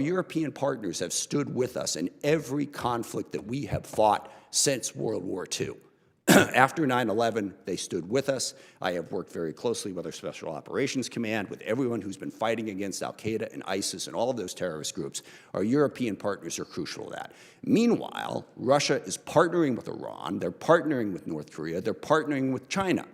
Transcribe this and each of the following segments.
European partners have stood with us in every conflict that we have fought since World War II. After 9/11, they stood with us. I have worked very closely with our Special Operations Command, with everyone who's been fighting against al-Qaeda and ISIS and all of those terrorist groups. Our European partners are crucial to that. Meanwhile, Russia is partnering with Iran, they're partnering with North Korea, they're partnering with China.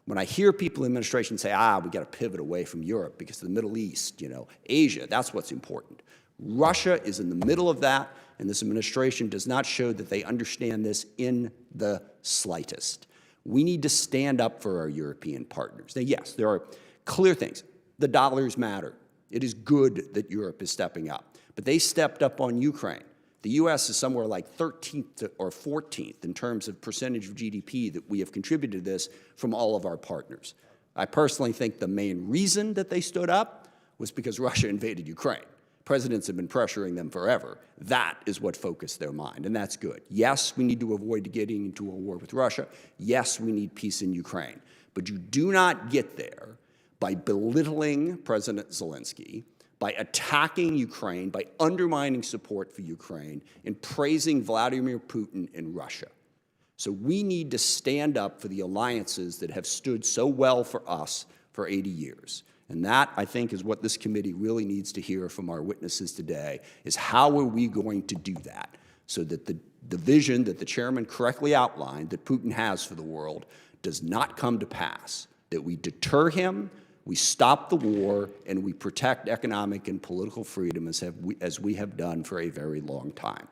When I hear people in the administration say, we got to pivot away from Europe because of the Middle East, Asia, that's what's important. Russia is in the middle of that, and this administration does not show that they understand this in the slightest. We need to stand up for our European partners. Now, yes, there are clear things. The dollars matter. It is good that Europe is stepping up. But they stepped up on Ukraine. The U.S. is somewhere like 13th or 14th in terms of percentage of GDP that we have contributed to this from all of our partners. I personally think the main reason that they stood up was because Russia invaded Ukraine. Presidents have been pressuring them forever. That is what focused their mind, and that's good. Yes, we need to avoid getting into a war with Russia. Yes, we need peace in Ukraine. But you do not get there by belittling President Zelensky, by attacking Ukraine, by undermining support for Ukraine, and praising Vladimir Putin in Russia. So we need to stand up for the alliances that have stood so well for us for 80 years. And that, I think, is what this committee really needs to hear from our witnesses today, is how are we going to do that so that the vision that the chairman correctly outlined that Putin has for the world does not come to pass, that we deter him, we stop the war, and we protect economic and political freedom as we have done for a very long time.